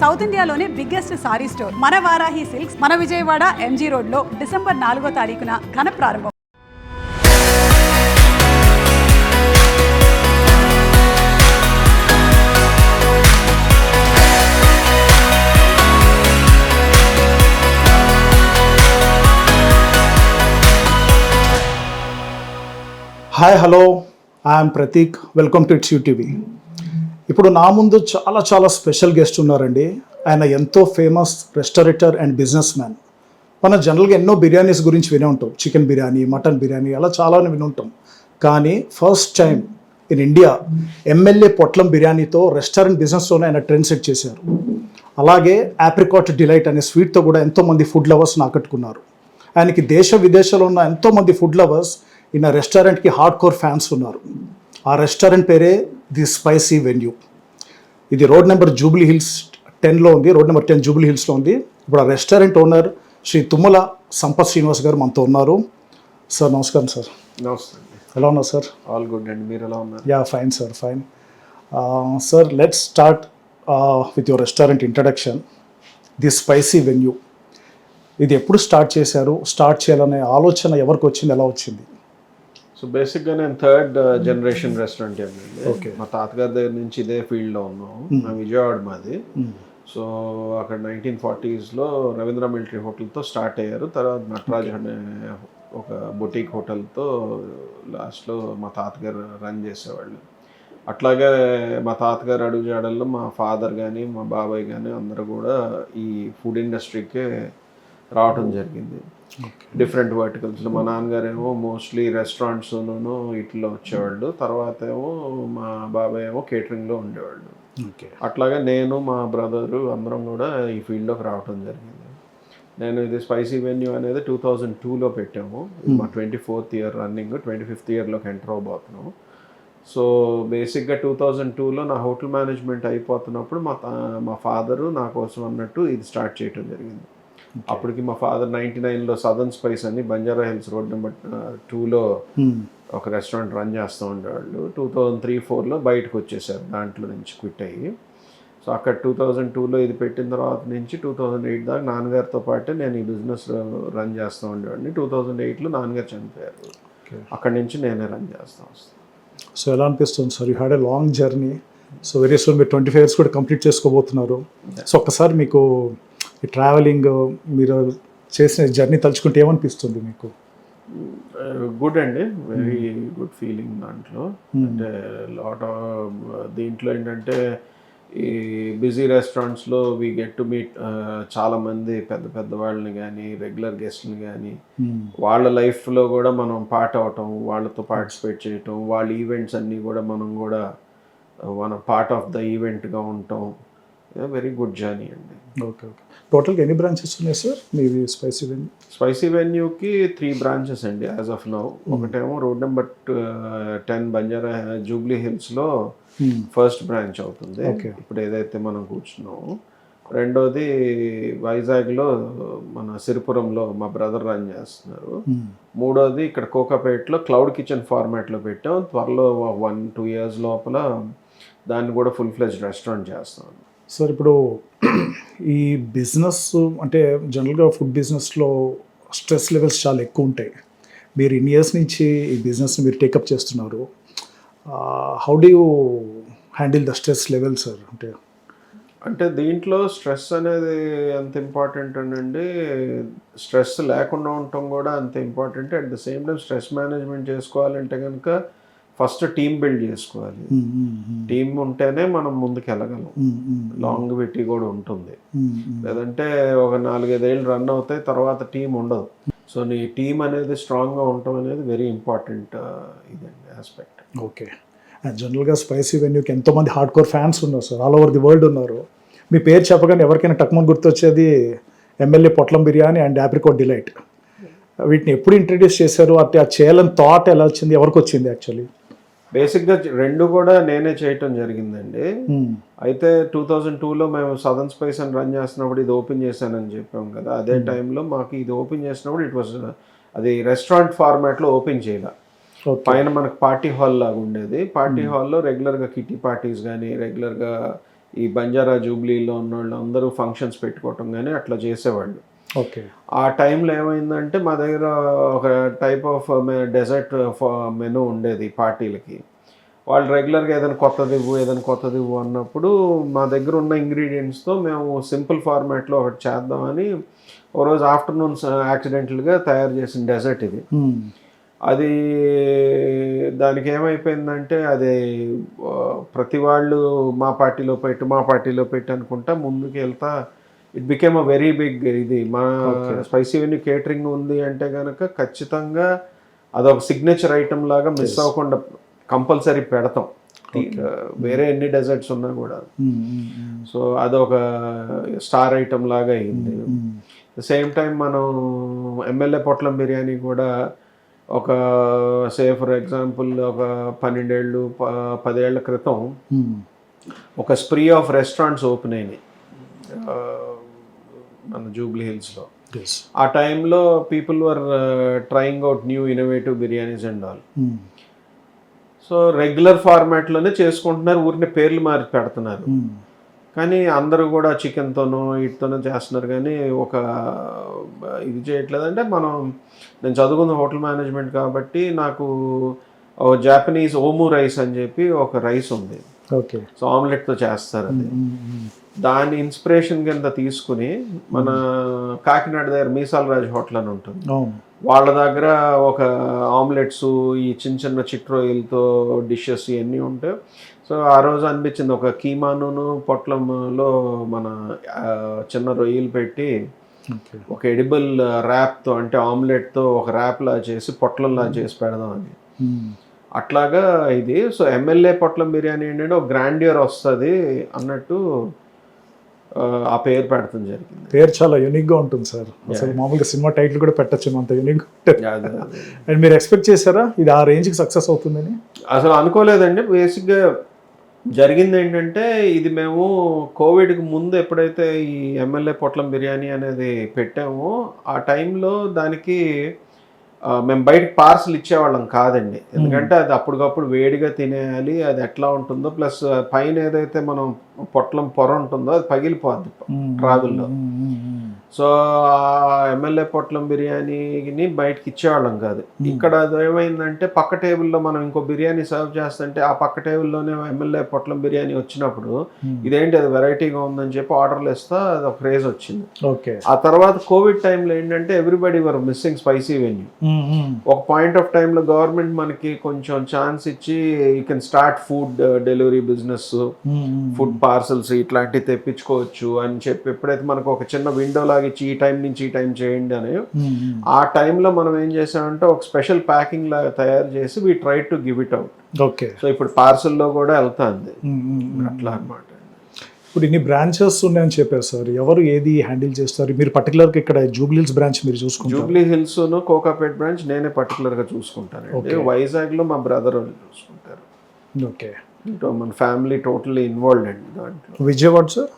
South ఇండియాలోనే biggest sorry store మన Varahi silks మన విజయవాడ ఎంజీ రోడ్ లో డిసెంబర్ 4వ తారీఖున ఘన ప్రారంభం. Hi hello, I'm Prateek. Welcome to it's UTV. ఇప్పుడు నా ముందు చాలా స్పెషల్ గెస్ట్ ఉన్నారండి. ఆయన ఎంతో ఫేమస్ రెస్టారేటర్ అండ్ బిజినెస్ మ్యాన్. మనం జనరల్గా ఎన్నో బిర్యానీస్ గురించి వినే ఉంటాం, చికెన్ బిర్యానీ, మటన్ బిర్యానీ, అలా చాలానే విని ఉంటాం. కానీ first time in India MLA పొట్లం బిర్యానీతో రెస్టారెంట్ బిజినెస్లోనే ఆయన ట్రెండ్ సెట్ చేశారు. అలాగే ఆప్రికాట్ డిలైట్ అనే స్వీట్తో కూడా ఎంతోమంది ఫుడ్ లవర్స్ని ఆకట్టుకున్నారు. ఆయనకి దేశ విదేశాల్లో ఉన్న ఎంతోమంది ఫుడ్ లవర్స్ ఈయన రెస్టారెంట్కి హార్డ్ కోర్ ఫ్యాన్స్ ఉన్నారు. ఆ రెస్టారెంట్ పేరే ది స్పైసీ వెన్యూ. ఇది రోడ్ నెంబర్ జూబ్లీ హిల్స్ 10లో ఉంది. రోడ్ నెంబర్ 10 జూబ్లీ హిల్స్లో ఉంది. ఇప్పుడు ఆ రెస్టారెంట్ ఓనర్ శ్రీ తుమ్మల సంపత్ శ్రీనివాస్ గారు మనతో ఉన్నారు. సార్ నమస్కారం. సార్ నమస్తే. ఎలా ఉన్నారు సార్? ఆల్ గుడ్ అండి, మీరు ఎలా ఉన్నారు? Yeah fine sir, fine. Sir let's start with your restaurant introduction. The spicy venue ఇది ఎప్పుడు స్టార్ట్ చేశారు? స్టార్ట్ చేయాలనే ఆలోచన ఎవరికి వచ్చింది, ఎలా వచ్చింది? సో బేసిక్గా నేను థర్డ్ జనరేషన్ రెస్టారెంట్ అండి. ఓకే. మా తాతగారి దగ్గర నుంచి ఇదే ఫీల్డ్లో ఉన్నాం. మా విజయవాడ మాది. సో అక్కడ 1940s రవీంద్ర మిలిటరీ హోటల్తో స్టార్ట్ అయ్యారు. తర్వాత నటరాజ్ అనే ఒక బొటీక్ హోటల్తో లాస్ట్లో మా తాతగారు రన్ చేసేవాళ్ళు. అట్లాగే మా తాతగారు అడుగుజాడల్లో మా ఫాదర్ కానీ మా బాబాయ్ కానీ అందరూ కూడా ఈ ఫుడ్ ఇండస్ట్రీకే రావటం జరిగింది. డిఫరెంట్ వర్టికల్స్లో మా నాన్నగారేమో మోస్ట్లీ రెస్టారెంట్స్లోనూ ఇట్లా వచ్చేవాళ్ళు. తర్వాత ఏమో మా బాబాయ్ ఏమో కేటరింగ్లో ఉండేవాళ్ళు. అట్లాగే నేను మా బ్రదరు అందరం కూడా ఈ ఫీల్డ్లోకి రావటం జరిగింది. నేను ఇది స్పైసీ వెన్యూ అనేది 2002లో పెట్టాము. మా 24th ఇయర్ రన్నింగ్, 25th ఇయర్లోకి ఎంటర్ అవబోతున్నాము. సో బేసిక్గా 2002లో నా హోటల్ మేనేజ్మెంట్ అయిపోతున్నప్పుడు మా ఫాదరు నా కోసం అన్నట్టు ఇది స్టార్ట్ చేయటం జరిగింది. అప్పటికి మా ఫాదర్ 99లో సదర్న్ స్పైస్ అని బంజారా హిల్స్ రోడ్ నెంబర్ 2లో ఒక రెస్టారెంట్ రన్ చేస్తూ ఉండేవాళ్ళు. 2003-04లో బయటకు వచ్చేసారు, దాంట్లో నుంచి క్విట్ అయ్యి. సో అక్కడ 2002లో ఇది పెట్టిన తర్వాత నుంచి 2008 దాకా నాన్నగారితో పాటే నేను ఈ బిజినెస్ రన్ చేస్తూ ఉండేవాడిని. 2008లో నాన్నగారు చనిపోయారు. అక్కడి నుంచి నేనే రన్ చేస్తూ వస్తాను. సో ఎలా అనిపిస్తుంది sir? You had a long journey. So very soon మీరు 25 years కూడా కంప్లీట్ చేసుకోబోతున్నారు. సో ఒక్కసారి మీకు ఈ ట్రావెలింగ్, మీరు చేసిన జర్నీ తలుచుకుంటే ఏమనిపిస్తుంది మీకు? గుడ్ అండి, వెరీ గుడ్ ఫీలింగ్ దాంట్లో. అంటే లాట్ ఆఫ్ దీంట్లో ఏంటంటే ఈ బిజీ రెస్టారెంట్స్లో వీ గెట్ టు మీట్ చాలామంది పెద్ద వాళ్ళని కానీ రెగ్యులర్ గెస్ట్ని కానీ వాళ్ళ లైఫ్లో కూడా మనం పార్ట్ అవటం, వాళ్ళతో పార్టిసిపేట్ చేయటం, వాళ్ళ ఈవెంట్స్ అన్నీ కూడా మనం కూడా పార్ట్ ఆఫ్ ద ఈవెంట్గా ఉంటాం. వెరీ గుడ్ జర్నీ అండి. ఓకే. టోటల్గా ఎన్ని బ్రాంచెస్ ఉన్నాయి సార్ మీది స్పైసీ వెన్యూ? స్పైసీ వెన్యూకి 3 branches అండి యాజ్ ఆఫ్ నౌ. ఒకటేమో రోడ్ నెంబర్ 10 బంజారా జూబ్లీ హిల్స్లో ఫస్ట్ బ్రాంచ్ అవుతుంది ఇప్పుడు ఏదైతే మనం కూర్చున్నామో. రెండోది వైజాగ్లో మన సిరిపురంలో మా బ్రదర్ రన్ చేస్తున్నారు. మూడోది ఇక్కడ కోకాపేటలో క్లౌడ్ కిచెన్ ఫార్మాట్లో పెట్టాం. త్వరలో 1-2 years లోపల దాన్ని కూడా ఫుల్ ఫ్లెజ్డ్ రెస్టారెంట్ చేస్తాం. సార్ ఇప్పుడు ఈ బిజినెస్ అంటే జనరల్గా ఫుడ్ బిజినెస్లో స్ట్రెస్ లెవెల్స్ చాలా ఎక్కువ ఉంటాయి. మీరు ఇన్ని ఇయర్స్ నుంచి ఈ బిజినెస్ని మీరు టేకప్ చేస్తున్నారు. How do you handle the stress level sir? అంటే దీంట్లో స్ట్రెస్ అనేది ఎంత ఇంపార్టెంట్ అండి, స్ట్రెస్ లేకుండా ఉండటం కూడా అంత important. At the same time stress management చేసుకోవాలంటే కనుక ఫస్ట్ టీమ్ బిల్డ్ చేసుకోవాలి. టీమ్ ఉంటేనే మనం ముందుకు వెళ్ళగలం. లాంగివిటీ కూడా ఉంటుంది. లేదంటే ఒక 4-5 ఏళ్ళు రన్ అవుతాయి, తర్వాత టీం ఉండదు. సో నీ టీం అనేది స్ట్రాంగ్గా ఉండటం అనేది వెరీ ఇంపార్టెంట్ ఇదండి ఆస్పెక్ట్. ఓకే. జనరల్గా స్పైసీ వెన్యూకి ఎంతోమంది హార్డ్ కోర్ ఫ్యాన్స్ ఉన్నారు sir, all over the world ఉన్నారు. మీ పేరు చెప్పగానే ఎవరికైనా టక్మన్ గుర్తొచ్చేది MLA potlam biryani and apricot delight. వీటిని ఎప్పుడు ఇంట్రడ్యూస్ చేశారు? అంటే ఆ చేయాలని థాట్ ఎలా వచ్చింది, ఎవరికి వచ్చింది యాక్చువల్లీ? బేసిక్గా రెండు కూడా నేనే చేయటం జరిగిందండి. అయితే 2002లో మేము సదర్న్ స్పైస్ అని రన్ చేస్తున్నప్పుడు ఇది ఓపెన్ చేశానని చెప్పాం కదా. అదే టైంలో మాకు ఇది ఓపెన్ చేసినప్పుడు అది రెస్టారెంట్ ఫార్మాట్లో ఓపెన్ చేయాలి. పైన మనకు పార్టీ హాల్ లాగా ఉండేది. పార్టీ హాల్లో రెగ్యులర్గా కిట్టి పార్టీస్ కానీ రెగ్యులర్గా ఈ బంజారా జూబ్లీలో ఉన్న వాళ్ళు అందరూ ఫంక్షన్స్ పెట్టుకోవటం కానీ అట్లా చేసేవాళ్ళు. ఓకే. ఆ టైంలో ఏమైందంటే మా దగ్గర ఒక టైప్ ఆఫ్ డెజర్ట్ మెనూ ఉండేది పార్టీలకి. వాళ్ళు రెగ్యులర్గా ఏదైనా కొత్తది ఇవ్వు అన్నప్పుడు మా దగ్గర ఉన్న ఇంగ్రీడియంట్స్తో మేము సింపుల్ ఫార్మాట్లో ఒకటి చేద్దామని ఓ రోజు ఆఫ్టర్నూన్ యాక్సిడెంటల్గా తయారు చేసిన డెజర్ట్ ఇది. అది దానికి ఏమైపోయిందంటే అది ప్రతి వాళ్ళు మా పార్టీలో పెట్టి అనుకుంటా ముందుకు వెళ్తా it became a very big ఇది. మా స్పైసీ వెన్యూ కేటరింగ్ ఉంది అంటే కనుక ఖచ్చితంగా అదొక సిగ్నేచర్ ఐటమ్ లాగా మిస్ అవ్వకుండా కంపల్సరీ పెడతాం, వేరే ఎన్ని డెజర్ట్స్ ఉన్నా కూడా. సో అదొక స్టార్ ఐటమ్ లాగా అయింది. సేమ్ టైం మనం ఎమ్మెల్యే పొట్లం బిర్యానీ కూడా ఒక ఫర్ ఎగ్జాంపుల్ ఒక 12 ఏళ్ళు 10 ఏళ్ల క్రితం ఒక స్ప్రీ ఆఫ్ రెస్టారెంట్స్ ఓపెన్ అయినాయి మన జూబ్లీ హిల్స్లో. ఆ టైంలో people were trying out new innovative biryanis and all. So regular ఫార్మాట్లోనే చేసుకుంటున్నారు, ఊరిని పేర్లు మారి పెడుతున్నారు. కానీ అందరూ కూడా చికెన్తోనో వీటితోనో చేస్తున్నారు కానీ ఒక ఇది చేయట్లేదు. అంటే నేను చదువుకున్న హోటల్ మేనేజ్మెంట్ కాబట్టి నాకు జాపనీస్ ఓము రైస్ అని చెప్పి ఒక రైస్ ఉంది. ఓకే. సో ఆమ్లెట్తో చేస్తారు అది. దాని ఇన్స్పిరేషన్ కింద తీసుకుని మన కాకినాడ దగ్గర మీసాల రాజ్ హోటల్ అని ఉంటుంది, వాళ్ళ దగ్గర ఒక ఆమ్లెట్స్ ఈ చిన్న చిట్రోయిల్తో డిషెస్ ఇవన్నీ ఉంటాయి. సో ఆ రోజు అనిపించింది ఒక కీమాను పొట్లంలో మన చిన్న రొయ్యలు పెట్టి ఒక ఎడిబుల్ ర్యాప్తో అంటే ఆమ్లెట్తో ఒక ర్యాప్లా చేసి పొట్లంలా చేసి పెడదామని. అట్లాగా ఇది. సో ఎమ్మెల్యే పొట్లం బిర్యానీ ఏంటంటే ఒక గ్రాండియర్ వస్తుంది అన్నట్టు ఆ పేరు పెడతాం జరిగింది. పేరు చాలా యూనిక్గా ఉంటుంది సార్. అసలు మామూలుగా సినిమా టైటిల్ కూడా పెట్టచ్చు, అంత యూనిక్ ఉంటుంది. అండ్ మీరు ఎక్స్పెక్ట్ చేశారా ఇది ఆ రేంజ్కి సక్సెస్ అవుతుందని? అసలు అనుకోలేదండి. బేసిక్గా జరిగింది ఏంటంటే ఇది మేము కోవిడ్కి ముందు ఎప్పుడైతే ఈ ఎమ్మెల్యే పొట్లం బిర్యానీ అనేది పెట్టామో ఆ టైంలో దానికి మేము బయటకు పార్సల్ ఇచ్చేవాళ్ళం కాదండి. ఎందుకంటే అది అప్పటికప్పుడు వేడిగా తినేయాలి, అది ఎట్లా ఉంటుందో, ప్లస్ పైన ఏదైతే మనం పొట్లం పొర ఉంటుందో అది పగిలిపోద్ది ట్రావెల్లో. సో ఎమ్మెల్యే పొట్లం బిర్యానీని బయటకి ఇచ్చేవాళ్ళం కాదు. ఇక్కడ అది ఏమైందంటే పక్క టేబుల్లో మనం ఇంకో బిర్యానీ సర్వ్ చేస్తుంటే ఆ పక్క టేబుల్లోనే ఎమ్మెల్యే పొట్లం బిర్యానీ వచ్చినప్పుడు ఇదేంటి అది వెరైటీగా ఉందని చెప్పి ఆర్డర్లు ఇస్తా అది ఒక క్రేజ్ వచ్చింది. ఓకే. ఆ తర్వాత కోవిడ్ టైంలో ఏంటంటే everybody were missing spicy venue. ఒక పాయింట్ ఆఫ్ టైంలో గవర్నమెంట్ మనకి కొంచెం ఛాన్స్ ఇచ్చి you can start food delivery business, food parcels ఇట్లాంటివి తెప్పించుకోవచ్చు అని చెప్పి ఎప్పుడైతే మనకు ఒక చిన్న విండో లాగా ఇచ్చి ఈ టైం నుంచి ఈ టైం చేయండి అని, ఆ టైంలో మనం ఏం చేసామంటే ఒక స్పెషల్ ప్యాకింగ్ లాగా తయారు చేసి we try to give it out. Okay. So ఇప్పుడు పార్సల్లో కూడా వెళ్తాంది అట్లా అన్నమాట. ఇప్పుడు ఇన్ని బ్రాంచెస్ ఉన్నాయని చెప్పారు సార్, ఎవరు ఏది హ్యాండిల్ చేస్తారు? మీరు పర్టికులర్గా ఇక్కడ జూబ్లీ హిల్స్ బ్రాంచ్ మీరు చూసుకుంటారు? జూబ్లీ హిల్స్ కోకాపేట్ బ్రాంచ్ నేనే పర్టికులర్గా చూసుకుంటానండి. వైజాగ్లో మా బ్రదర్ వాళ్ళు చూసుకుంటారు. ఓకే. మన ఫ్యామిలీ టోటల్లీ ఇన్వాల్వ్డ్ అండి దాంట్లో. విజయవాడ సార్?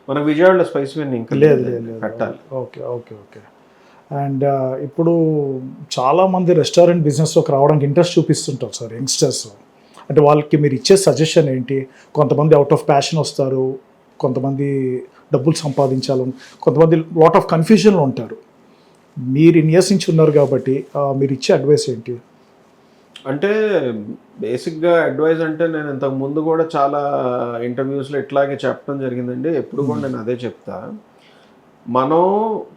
మన విజయవాడలో స్పైసీ వెన్యూ ఇంకా లేదు, పెట్టాలి. Okay okay okay. అండ్ ఇప్పుడు చాలామంది రెస్టారెంట్ బిజినెస్లోకి రావడానికి ఇంట్రెస్ట్ చూపిస్తుంటారు సార్ యంగ్స్టర్స్. అంటే వాళ్ళకి మీరు ఇచ్చే సజెషన్ ఏంటి? కొంతమంది అవుట్ ఆఫ్ ప్యాషన్ వస్తారు, కొంతమంది డబ్బులు సంపాదించాలని, కొంతమంది లాట్ ఆఫ్ కన్ఫ్యూజన్లో ఉంటారు. మీరు ఇన్ ఇయర్స్ నుంచి ఉన్నారు కాబట్టి మీరు ఇచ్చే అడ్వైస్ ఏంటి? అంటే బేసిక్గా అడ్వైజ్ అంటే నేను ఇంతకు ముందు కూడా చాలా ఇంటర్వ్యూస్లో ఇట్లాగే చెప్పడం జరిగిందండి. ఎప్పుడు కూడా నేను అదే చెప్తా, మనం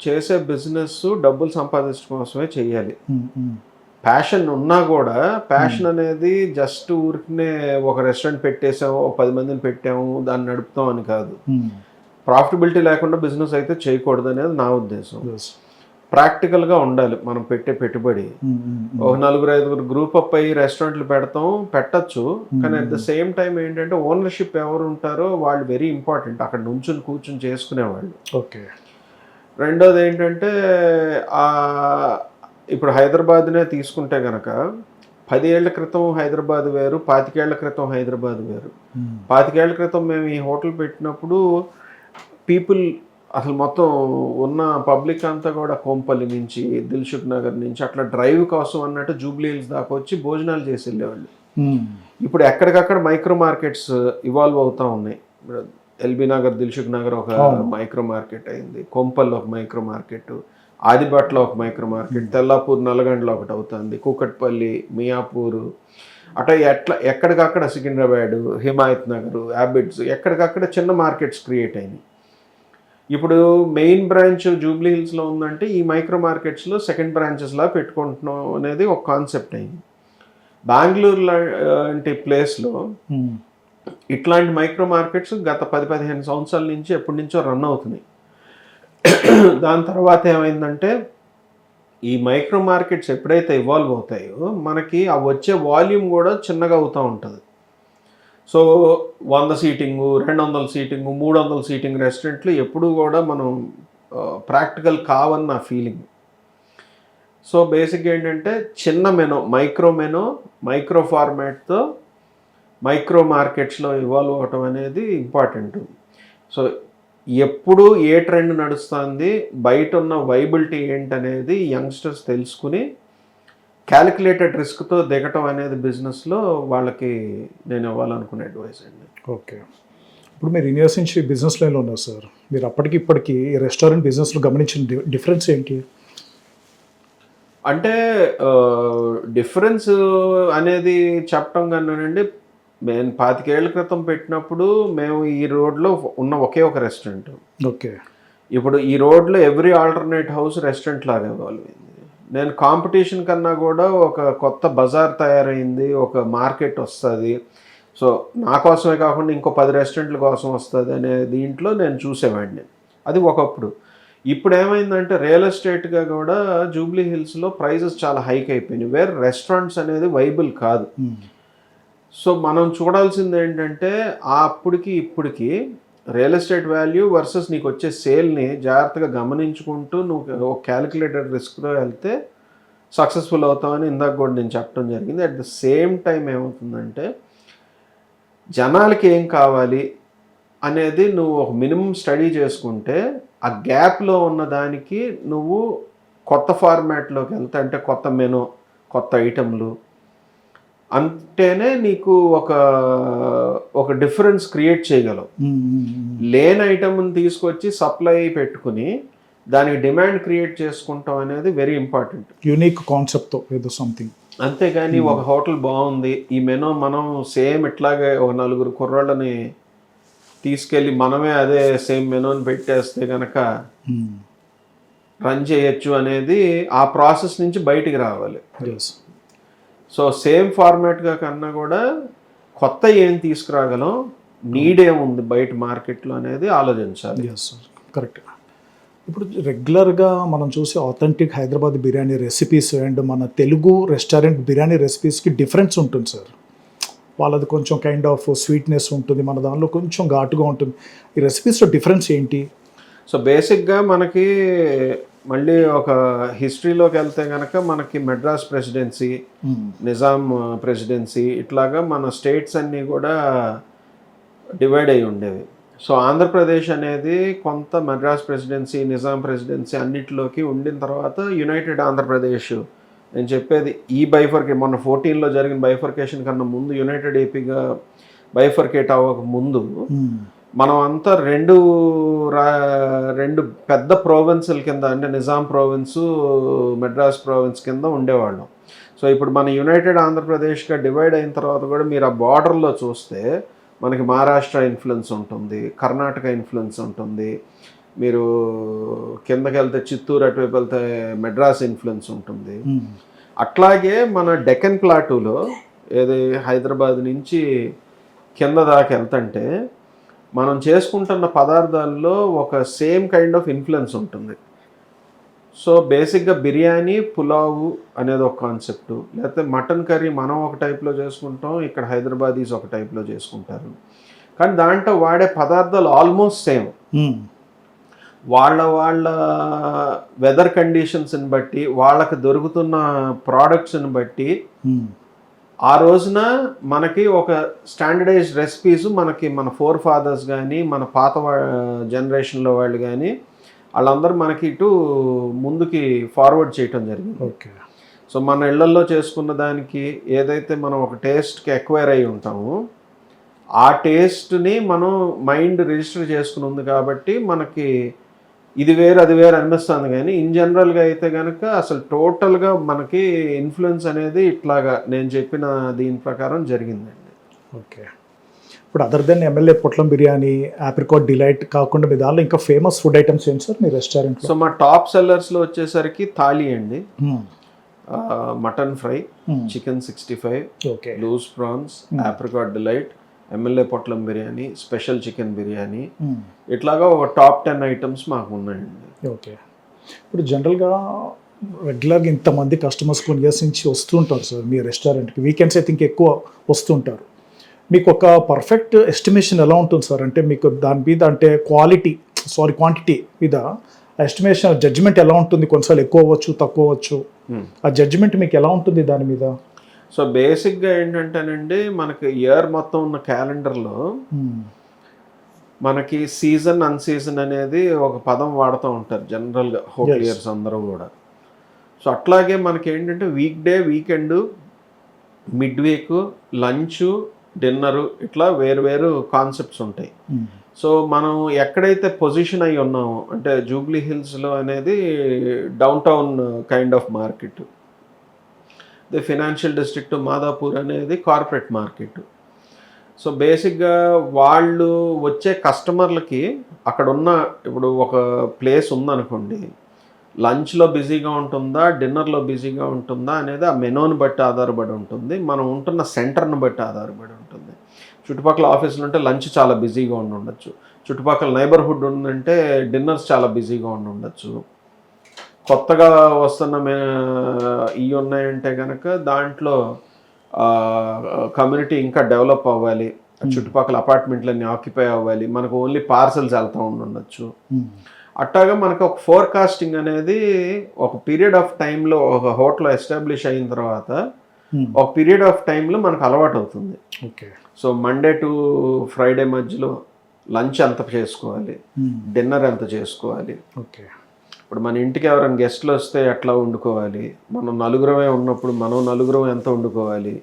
చేసే బిజినెస్ డబ్బులు సంపాదించడం కోసమే చెయ్యాలి. ప్యాషన్ ఉన్నా కూడా ప్యాషన్ అనేది జస్ట్ ఊరికనే ఒక రెస్టారెంట్ పెట్టేసాము, 10 మందిని పెట్టాము, దాన్ని నడుపుతాం అని కాదు. ప్రాఫిటబిలిటీ లేకుండా బిజినెస్ అయితే చేయకూడదు అనేది నా ఉద్దేశం. ప్రాక్టికల్గా ఉండాలి మనం పెట్టే పెట్టుబడి. ఒక 4-5 గ్రూప్ అప్ అయ్యి రెస్టారెంట్లు పెట్టచ్చు, కానీ అట్ ద సేమ్ టైం ఏంటంటే ఓనర్షిప్ ఎవరు ఉంటారో వాళ్ళు వెరీ ఇంపార్టెంట్, అక్కడ నుంచుని కూర్చుని చేసుకునేవాళ్ళు. ఓకే. రెండోది ఏంటంటే ఇప్పుడు హైదరాబాద్నే తీసుకుంటే కనుక 10 ఏళ్ల క్రితం హైదరాబాద్ వేరు, 25 ఏళ్ల క్రితం హైదరాబాద్ వేరు. 25 ఏళ్ల క్రితం మేము ఈ హోటల్ పెట్టినప్పుడు పీపుల్ అసలు మొత్తం ఉన్న పబ్లిక్ అంతా కూడా కోంపల్లి నుంచి, దిల్సుఖ్ నగర్ నుంచి అట్లా డ్రైవ్ కోసం అన్నట్టు జూబ్లీ హిల్స్ దాకా వచ్చి భోజనాలు చేసి వెళ్ళేవాళ్ళు. ఇప్పుడు ఎక్కడికక్కడ మైక్రో మార్కెట్స్ ఇవాల్వ్ అవుతూ ఉన్నాయి. ఎల్బీ నగర్, దిల్సుఖ్ నగర్ ఒక మైక్రో మార్కెట్ అయింది, కొంపల్లో ఒక మైక్రో మార్కెట్, ఆదిబట్లో ఒక మైక్రో మార్కెట్, తెల్లాపూర్ నల్గొండలో ఒకటి అవుతుంది, కూకట్పల్లి, మియాపూర్, అట్లా ఎక్కడికక్కడ సికింద్రాబాద్, హిమాయత్ నగర్, హ్యాబిట్స్, ఎక్కడికక్కడ చిన్న మార్కెట్స్ క్రియేట్ అయినాయి. ఇప్పుడు మెయిన్ బ్రాంచ్ జూబ్లీ హిల్స్లో ఉందంటే ఈ మైక్రో మార్కెట్స్లో సెకండ్ బ్రాంచెస్లా పెట్టుకుంటున్నాం అనేది ఒక కాన్సెప్ట్ అయింది. బెంగళూరు లాంటి ప్లేస్లో ఇట్లాంటి మైక్రో మార్కెట్స్ గత 10-15 సంవత్సరాల నుంచి ఎప్పటి నుంచో రన్ అవుతున్నాయి. దాని తర్వాత ఏమైందంటే ఈ మైక్రో మార్కెట్స్ ఎప్పుడైతే ఇవాల్వ్ అవుతాయో మనకి ఆ వచ్చే వాల్యూమ్ కూడా చిన్నగా అవుతూ ఉంటుంది. సో 100 సీటింగు, 200 సీటింగు, 300 సీటింగ్ రెస్టారెంట్లు ఎప్పుడూ కూడా మనం ప్రాక్టికల్ కావని నా ఫీలింగ్. సో బేసిక్గా ఏంటంటే చిన్న మెనో, మైక్రో ఫార్మాట్తో మైక్రో మార్కెట్స్లో ఇవాల్వ్ అవటం అనేది ఇంపార్టెంట్. సో ఎప్పుడు ఏ ట్రెండ్ నడుస్తుంది, బయట ఉన్న వైబిలిటీ ఏంటనేది యంగ్స్టర్స్ తెలుసుకుని క్యాలిక్యులేటెడ్ రిస్క్తో దిగటం అనేది బిజినెస్లో వాళ్ళకి నేను ఇవ్వాలనుకునే అడ్వైస్ అండి. ఓకే, ఇప్పుడు మీరు ఇన్ ఇయర్స్ నుంచి బిజినెస్ లైన్లో ఉన్నారు సార్. మీరు అప్పటికి ఇప్పటికి రెస్టారెంట్ బిజినెస్లో గమనించిన డిఫరెన్స్ ఏంటి? అంటే డిఫరెన్స్ అనేది చెప్పటం కన్నానండి, నేను 25 ఏళ్ల క్రితం పెట్టినప్పుడు మేము ఈ రోడ్లో ఉన్న ఒకే ఒక రెస్టారెంట్. ఓకే, ఇప్పుడు ఈ రోడ్లో ఎవ్రీ ఆల్టర్నేట్ హౌస్ రెస్టారెంట్ లాగా ఇవ్వాలి. నేను కాంపిటీషన్ కన్నా కూడా ఒక కొత్త బజార్ తయారైంది, ఒక మార్కెట్ వస్తుంది, సో నా కోసమే కాకుండా ఇంకో 10 రెస్టారెంట్ల కోసం వస్తుంది అనే దీంట్లో నేను చూసేవాడిని. అది ఒకప్పుడు. ఇప్పుడు ఏమైందంటే రియల్ ఎస్టేట్గా కూడా జూబ్లీ హిల్స్లో ప్రైజెస్ చాలా హైక్ అయిపోయినాయి, వేర్ రెస్టారెంట్స్ అనేది వైబుల్ కాదు. సో మనం చూడాల్సింది ఏంటంటే అప్పటికి ఇప్పటికి రియల్ ఎస్టేట్ వాల్యూ వర్సెస్ నీకు వచ్చే సేల్ని జాగ్రత్తగా గమనించుకుంటూ నువ్వు ఒక క్యాలిక్యులేటెడ్ రిస్క్తో వెళ్తే సక్సెస్ఫుల్ అవుతామని ఇందాక కూడా నేను చెప్పడం జరిగింది. అట్ ద సేమ్ టైం ఏమవుతుందంటే జనాలకి ఏం కావాలి అనేది నువ్వు ఒక మినిమం స్టడీ చేసుకుంటే ఆ గ్యాప్లో ఉన్న దానికి నువ్వు కొత్త ఫార్మాట్లోకి వెళ్తే, అంటే కొత్త మెనూ, కొత్త ఐటెంలు అంటేనే నీకు ఒక డిఫరెన్స్ క్రియేట్ చేయగలవు. లేని ఐటమ్ని తీసుకొచ్చి సప్లై పెట్టుకుని దానికి డిమాండ్ క్రియేట్ చేసుకుంటాం అనేది వెరీ ఇంపార్టెంట్. యూనిక్ కాన్సెప్ట్తో ఏదో సంథింగ్. అంతేగాని ఒక హోటల్ బాగుంది, ఈ మెనూ మనం సేమ్ ఇట్లాగే ఒక 4 కుర్రాళ్ళని తీసుకెళ్ళి మనమే అదే సేమ్ మెనూని పెట్టేస్తే కనుక రన్ చేయొచ్చు అనేది ఆ ప్రాసెస్ నుంచి బయటికి రావాలి. సో సేమ్ ఫార్మాట్గా కన్నా కూడా కొత్త ఏం తీసుకురాగలం, నీడ్ ఏముంది బయట మార్కెట్లో అనేది ఆలోచించాలి. కరెక్ట్. ఇప్పుడు రెగ్యులర్గా మనం చూసే authentic Hyderabad biryani recipes and మన తెలుగు రెస్టారెంట్ బిర్యానీ రెసిపీస్కి డిఫరెన్స్ ఉంటుంది సార్. వాళ్ళది కొంచెం కైండ్ ఆఫ్ స్వీట్నెస్ ఉంటుంది, మన దానిలో కొంచెం ఘాటుగా ఉంటుంది. ఈ రెసిపీస్లో డిఫరెన్స్ ఏంటి? సో బేసిక్గా మనకి మళ్ళీ ఒక హిస్టరీలోకి వెళ్తే కనుక మనకి మెడ్రాస్ ప్రెసిడెన్సీ, నిజాం ప్రెసిడెన్సీ, ఇట్లాగా మన స్టేట్స్ అన్నీ కూడా డివైడ్ అయి ఉండేవి. సో ఆంధ్రప్రదేశ్ అనేది కొంత మెడ్రాస్ ప్రెసిడెన్సీ, నిజాం ప్రెసిడెన్సీ అన్నిటిలోకి ఉండిన తర్వాత యునైటెడ్ ఆంధ్రప్రదేశ్, నేను చెప్పేది ఈ మొన్న 14లో జరిగిన బైఫర్కేషన్ కన్నా ముందు, యునైటెడ్ ఏపీగా బైఫర్కేట్ అవ్వక ముందు మనం అంతా రెండు పెద్ద ప్రోవిన్సుల కింద, అంటే నిజాం ప్రోవిన్సు, మెడ్రాస్ ప్రోవిన్స్ కింద ఉండేవాళ్ళం. సో ఇప్పుడు మన యునైటెడ్ ఆంధ్రప్రదేశ్గా డివైడ్ అయిన తర్వాత కూడా మీరు ఆ బార్డర్లో చూస్తే మనకి మహారాష్ట్ర ఇన్ఫ్లుయెన్స్ ఉంటుంది, కర్ణాటక ఇన్ఫ్లుయెన్స్ ఉంటుంది, మీరు కిందకి వెళ్తే చిత్తూరు అటువైపు వెళ్తే మెడ్రాస్ ఇన్ఫ్లుయెన్స్ ఉంటుంది. అట్లాగే మన డెక్కన్ ప్లాటూలో ఏది హైదరాబాద్ నుంచి కింద దాకా వెళ్తుంటే మనం చేసుకుంటున్న పదార్థాల్లో ఒక సేమ్ కైండ్ ఆఫ్ ఇన్ఫ్లుయెన్స్ ఉంటుంది. సో బేసిక్గా బిర్యానీ, పులావు అనేది ఒక కాన్సెప్టు, లేకపోతే మటన్ కర్రీ మనం ఒక టైప్లో చేసుకుంటాం, ఇక్కడ హైదరాబాదీస్ ఒక టైప్లో చేసుకుంటారు. కానీ దాంట్లో వాడే పదార్థాలు ఆల్మోస్ట్ సేమ్. వాళ్ళ వెదర్ కండిషన్స్ని బట్టి, వాళ్ళకి దొరుకుతున్న ప్రోడక్ట్స్ని బట్టి ఆ రోజున మనకి ఒక స్టాండర్డైజ్డ్ రెసిపీస్ మనకి మన ఫోర్ ఫాదర్స్ కానీ, మన పాత జనరేషన్లో వాళ్ళు కానీ వాళ్ళందరూ మనకి ఇటు ముందుకి ఫార్వర్డ్ చేయటం జరిగింది. ఓకే. సో మన ఇళ్లల్లో చేసుకున్న దానికి ఏదైతే మనం ఒక టేస్ట్కి ఎక్వైర్ అయి ఉంటామో ఆ టేస్ట్ని మనం మైండ్ రిజిస్టర్ చేసుకుని ఉంది కాబట్టి మనకి ఇది వేరు అది వేరు అనిపిస్తుంది. కానీ ఇన్ జనరల్గా అయితే కనుక అసలు టోటల్గా మనకి ఇన్ఫ్లుయెన్స్ అనేది ఇట్లాగా నేను చెప్పిన దీని ప్రకారం జరిగిందండి. ఓకే. ఇప్పుడు other then MLA potlam biryani, apricot delight కాకుండా మీ దానిలో ఇంకా ఫేమస్ ఫుడ్ ఐటమ్స్ ఏంటి సార్ మీ రెస్టారెంట్లో? సో మా టాప్ సెల్లర్స్లో వచ్చేసరికి థాలీ అండి, mutton fry, chicken 65, okay, loose prawns, apricot delight, MLA potlam biryani, special chicken biryani, ఇట్లాగా ఒక టాప్ 10 ఐటమ్స్ మాకు ఉన్నాయండి. ఓకే. ఇప్పుడు జనరల్గా రెగ్యులర్గా ఇంతమంది కస్టమర్స్ కొన్ని ఇయర్స్ నుంచి వస్తుంటారు సార్ మీ రెస్టారెంట్కి. వీకెండ్స్ అయితే ఇంకెక్కువ వస్తుంటారు. మీకు ఒక పర్ఫెక్ట్ ఎస్టిమేషన్ ఎలా ఉంటుంది సార్? అంటే మీకు దాని మీద అంటే క్వాంటిటీ మీద ఎస్టిమేషన్ జడ్జిమెంట్ ఎలా ఉంటుంది? కొన్నిసార్లు ఎక్కువ అవ్వచ్చు, తక్కువ అవ్వచ్చు. ఆ జడ్జిమెంట్ మీకు ఎలా ఉంటుంది దాని మీద? సో బేసిక్గా ఏంటంటేనండి, మనకి ఇయర్ మొత్తం ఉన్న క్యాలెండర్లో మనకి సీజన్ అన్సీజన్ అనేది ఒక పదం వాడుతూ ఉంటారు జనరల్గా హోటలియర్స్ అందరూ కూడా. సో అట్లాగే మనకి ఏంటంటే week day, weekend, mid week, lunch, dinner, ఇట్లా వేరు వేరు కాన్సెప్ట్స్ ఉంటాయి. సో మనం ఎక్కడైతే పొజిషన్ అయి ఉన్నామో అంటే జూబ్లీ హిల్స్లో అనేది down town kind of market, the financial district Madhapur అనేది కార్పొరేట్ మార్కెట్. సో బేసిక్గా వాళ్ళు వచ్చే కస్టమర్లకి అక్కడ ఉన్న ఇప్పుడు ఒక ప్లేస్ ఉందనుకోండి, లంచ్లో బిజీగా ఉంటుందా, డిన్నర్లో బిజీగా ఉంటుందా అనేది ఆ మెనూని బట్టి ఆధారపడి ఉంటుంది. మనం ఉంటున్న సెంటర్ని బట్టి ఆధారపడి ఉంటుంది. చుట్టుపక్కల ఆఫీసులు ఉంటే లంచ్ చాలా బిజీగా ఉండొచ్చు, చుట్టుపక్కల నైబర్హుడ్ ఉందంటే డిన్నర్స్ చాలా బిజీగా ఉండొచ్చు. కొత్తగా వస్తున్న ఇవి ఉన్నాయంటే కనుక దాంట్లో కమ్యూనిటీ ఇంకా డెవలప్ అవ్వాలి, చుట్టుపక్కల అపార్ట్మెంట్లన్నీ ఆక్యుపై అవ్వాలి, మనకు ఓన్లీ పార్సల్స్ వెళ్తూ ఉండొచ్చు. అట్టాగా మనకు ఒక ఫోర్కాస్టింగ్ అనేది ఒక పీరియడ్ ఆఫ్ టైంలో ఒక హోటల్ ఎస్టాబ్లిష్ అయిన తర్వాత ఒక పీరియడ్ ఆఫ్ టైంలో మనకు అలవాటు అవుతుంది. Okay. So Monday to Friday మధ్యలో లంచ్ ఎంత చేసుకోవాలి, డిన్నర్ ఎంత చేసుకోవాలి, ఓకే, ఇప్పుడు మన ఇంటికి ఎవరైనా గెస్ట్లు వస్తే ఎట్లా వండుకోవాలి, మనం నలుగురమే ఉన్నప్పుడు మనం నలుగురం ఎంత వండుకోవాలి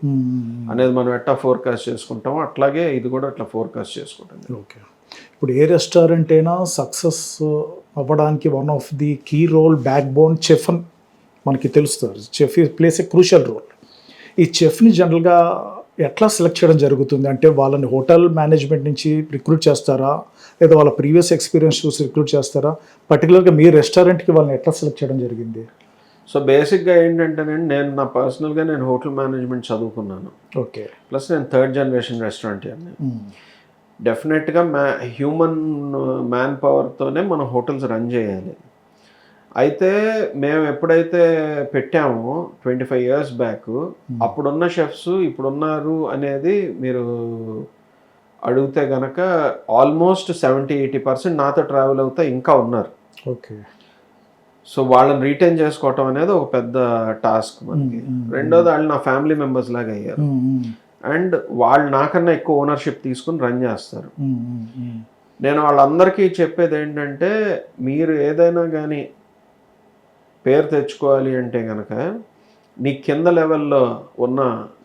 అనేది మనం ఎట్లా ఫోర్కాస్ట్ చేసుకుంటామో అట్లాగే ఇది కూడా అట్లా ఫోర్కాస్ట్ చేసుకుంటుంది. ఓకే. ఇప్పుడు ఏ రెస్టారెంట్ అయినా సక్సెస్ అవ్వడానికి one of the key role backbone chef అని మనకి తెలుస్తుంది. Chef plays a crucial role. ఈ చెఫ్ని జనరల్గా ఎట్లా సెలెక్ట్ చేయడం జరుగుతుంది? అంటే వాళ్ళని హోటల్ మేనేజ్మెంట్ నుంచి రిక్రూట్ చేస్తారా, లేదా వాళ్ళ ప్రీవియస్ ఎక్స్పీరియన్స్ చూసి రిక్రూట్ చేస్తారా? పర్టికులర్గా మీ రెస్టారెంట్కి వాళ్ళని ఎట్లా సెలెక్ట్ చేయడం జరిగింది? సో బేసిక్గా ఏంటంటేనండి, నేను పర్సనల్గా నేను హోటల్ మేనేజ్మెంట్ చదువుకున్నాను. ఓకే. ప్లస్ నేను 3rd జనరేషన్ రెస్టారెంట్ అండి. డెఫినెట్గా హ్యూమన్ మ్యాన్ పవర్తోనే మనం హోటల్స్ రన్ చేయాలి. అయితే మేము ఎప్పుడైతే పెట్టామో 25 years బ్యాక్, అప్పుడున్న షెఫ్స్ ఇప్పుడున్నారు అనేది మీరు అడిగితే కనుక ఆల్మోస్ట్ 70-80% నాతో ట్రావెల్ అవుతా ఇంకా ఉన్నారు. ఓకే. సో వాళ్ళని రీటైన్ చేసుకోవటం అనేది ఒక పెద్ద టాస్క్ మనకి. రెండోది వాళ్ళు నా ఫ్యామిలీ మెంబర్స్ లాగా అయ్యారు, అండ్ వాళ్ళు నాకన్నా ఎక్కువ ఓనర్షిప్ తీసుకుని రన్ చేస్తారు. నేను వాళ్ళందరికీ చెప్పేది ఏంటంటే, మీరు ఏదైనా కానీ పేరు తెచ్చుకోవాలి అంటే కనుక నీ కింద లెవెల్లో ఉన్న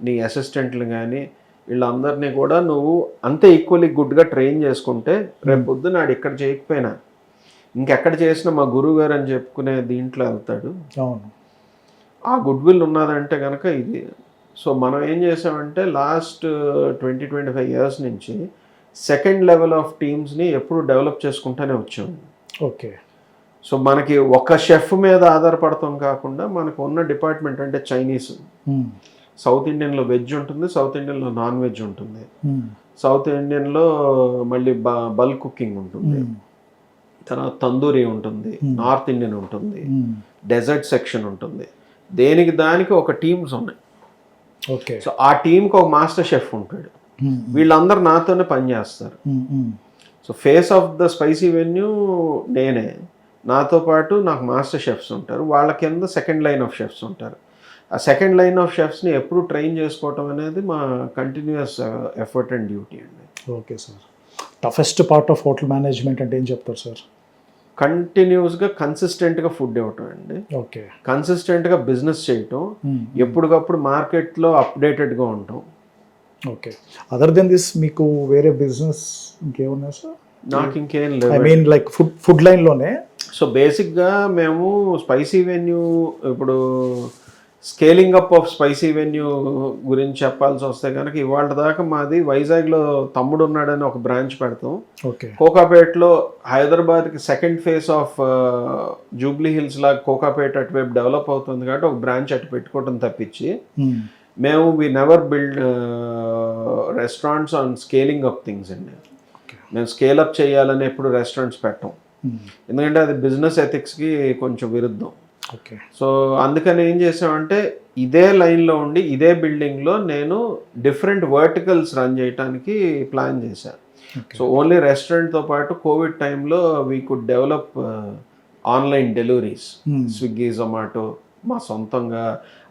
నీ అసిస్టెంట్లు కానీ వీళ్ళందరినీ కూడా నువ్వు అంతే ఈక్వల్లీ గుడ్గా ట్రైన్ చేసుకుంటే రేపు పొద్దున నాడు ఇక్కడ చేయకపోయినా ఇంకెక్కడ చేసినా మా గురువు గారు అని చెప్పుకునే దీంట్లో వెళ్తాడు. అవును. ఆ గుడ్ విల్ ఉన్నదంటే కనుక ఇది. సో మనం ఏం చేసామంటే లాస్ట్ 20-25 years నుంచి 2nd level ఆఫ్ టీమ్స్ని ఎప్పుడు డెవలప్ చేసుకుంటూనే వచ్చాము. ఓకే. సో మనకి ఒక షెఫ్ మీద ఆధారపడతాం కాకుండా మనకు ఉన్న డిపార్ట్మెంట్ అంటే చైనీస్, సౌత్ ఇండియన్లో వెజ్ ఉంటుంది, సౌత్ ఇండియన్లో నాన్ వెజ్ ఉంటుంది, సౌత్ ఇండియన్లో మళ్ళీ బల్క్ కుకింగ్ ఉంటుంది, తర్వాత తందూరి ఉంటుంది, నార్త్ ఇండియన్ ఉంటుంది, డెజర్ట్ సెక్షన్ ఉంటుంది. దేనికి దానికి ఒక టీమ్స్ ఉన్నాయి. ఓకే. సో ఆ టీంకి ఒక మాస్టర్ షెఫ్ ఉంటాడు, వీళ్ళందరూ నాతోనే పనిచేస్తారు. So face of the spicy venue నేనే, నాతో పాటు నాకు మాస్టర్ షెఫ్స్ ఉంటారు, వాళ్ళ కింద 2nd line ఆఫ్ షెఫ్స్ ఉంటారు. ఆ 2nd line ఆఫ్ షెఫ్స్ని ఎప్పుడు ట్రైన్ చేసుకోవటం అనేది మా కంటిన్యూస్ ఎఫర్ట్ అండ్ డ్యూటీ అండి. Okay sir. Toughest part of hotel management అంటే ఏం చెప్తారు సార్? కంటిన్యూస్గా కన్సిస్టెంట్గా ఫుడ్ ఇవ్వటం అండి. ఓకే. కన్సిస్టెంట్గా బిజినెస్ చేయటం, ఎప్పటికప్పుడు మార్కెట్లో అప్డేటెడ్గా ఉండటం. ఓకే. అదర్ దెన్ దిస్ మీకు వేరే బిజినెస్ ఇంకేమున్నాయి సార్? నాకు ఇంకేం ఐ లేదు. మీన్ లైక్ ఫుడ్ లైన్లోనే. సో బేసిక్గా మేము స్పైసీ వెన్యూ, ఇప్పుడు scaling up of Spicy Venue గురించి చెప్పాల్సి వస్తే కనుక ఇవాళ దాకా మాది వైజాగ్లో తమ్ముడు ఉన్నాడని ఒక బ్రాంచ్ పెడతాం. ఓకే. కోకాపేట్లో హైదరాబాద్కి second phase of Jubilee hills లాగా కోకాపేట్ అటువైపు డెవలప్ అవుతుంది కాబట్టి ఒక బ్రాంచ్ అటు పెట్టుకోవటం తప్పించి మేము we never build restaurants on scaling up things అండి. మేము స్కేల్ అప్ చేయాలని ఎప్పుడు రెస్టారెంట్స్ పెట్టాం, ఎందుకంటే అది బిజినెస్ ఎథిక్స్కి కొంచెం విరుద్ధం. ఓకే. సో అందుకని ఏం చేసామంటే ఇదే లైన్లో ఉండి ఇదే బిల్డింగ్లో నేను డిఫరెంట్ వర్టికల్స్ రన్ చేయడానికి ప్లాన్ చేశాను. సో ఓన్లీ రెస్టారెంట్తో పాటు కోవిడ్ టైంలో we could develop online deliveries, Swiggy, Zomato, మా సొంతంగా.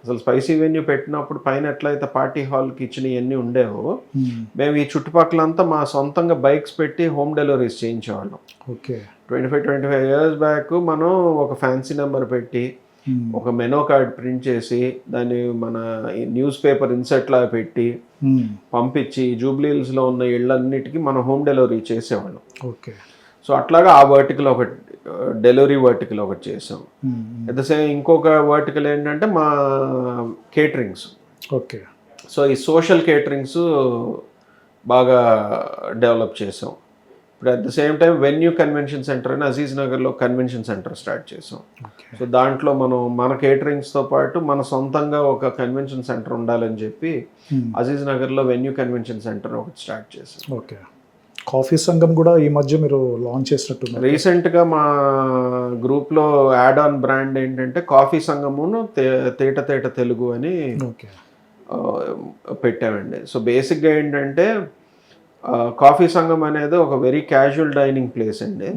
అసలు స్పైసీ వెన్యూ పెట్టినప్పుడు పైన ఎట్లయితే పార్టీ హాల్ కిచెన్ ఇవన్నీ ఉండేవో మేము ఈ చుట్టుపక్కలంతా మా సొంతంగా బైక్స్ పెట్టి హోమ్ డెలివరీస్ చేయించేవాళ్ళం. ఓకే. 25 years బ్యాక్ మనం ఒక ఫ్యాన్సీ నెంబర్ పెట్టి ఒక మెనూ కార్డ్ ప్రింట్ చేసి దాన్ని మన న్యూస్ పేపర్ ఇన్సర్ట్ లాగా పెట్టి పంపించి జూబ్లీ హిల్స్లో ఉన్న ఇళ్ళన్నిటికీ మనం హోమ్ డెలివరీ చేసేవాళ్ళం. ఓకే. సో అట్లాగా ఆ వర్టికల్ ఒకటి, డెలివరీ వర్టికల్ ఒకటి చేసాం. అట్ ద సేమ్ ఇంకొక వర్టికల్ ఏంటంటే మా కేటరింగ్స్. ఓకే. సో ఈ సోషల్ కేటరింగ్స్ బాగా డెవలప్ చేసాం. ఇప్పుడు at the same time venue convention centre అని అజీజ్ నగర్లో కన్వెన్షన్ సెంటర్ స్టార్ట్ చేసాం. సో దాంట్లో మనం మన కేటరింగ్స్తో పాటు మన సొంతంగా ఒక కన్వెన్షన్ సెంటర్ ఉండాలని చెప్పి అజీజ్ నగర్లో వెన్యూ కన్వెన్షన్ సెంటర్ ఒకటి స్టార్ట్ చేసాం. ఓకే. కాఫీ సంఘం కూడా ఈ మధ్య మీరు లాంచ్ చేసినట్టున్నారు. రీసెంట్గా మా గ్రూప్లో యాడ్ ఆన్ బ్రాండ్ ఏంటంటే కాఫీ సంఘమును తేట తెలుగు అని పెట్టామండి. సో బేసిక్గా ఏంటంటే కాఫీ సంఘం అనేది ఒక వెరీ క్యాజువల్ డైనింగ్ ప్లేస్ అండి.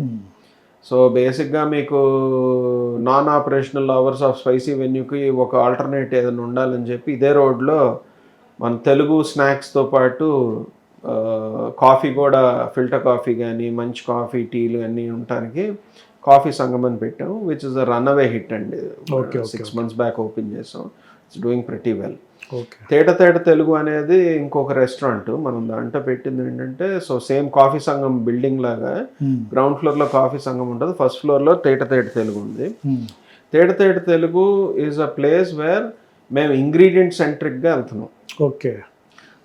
సో బేసిక్గా మీకు non operational hours of Spicy వెన్యూకి ఒక ఆల్టర్నేట్ ఏదైనా ఉండాలని చెప్పి ఇదే రోడ్లో మన తెలుగు స్నాక్స్తో పాటు కాఫీ కూడా ఫిల్టర్ కాఫీ కానీ మంచి కాఫీ టీలు అన్నీ ఉండటానికి కాఫీ సంఘం అని పెట్టాం, which is a run away hit అండి. 6 months బ్యాక్ ఓపెన్ చేసాం. It's doing pretty well. తేట తెలుగు అనేది ఇంకొక రెస్టారెంట్ మనం దాంట్లో పెట్టింది ఏంటంటే, సో సేమ్ కాఫీ సంఘం బిల్డింగ్ లాగా గ్రౌండ్ ఫ్లోర్లో కాఫీ సంఘం ఉంటుంది, ఫస్ట్ ఫ్లోర్లో తేట తెలుగు ఉంది. తేట Telugu is a place where మేము ఇంగ్రీడియంట్ సెంట్రిక్గా వెళ్తున్నాం. ఓకే.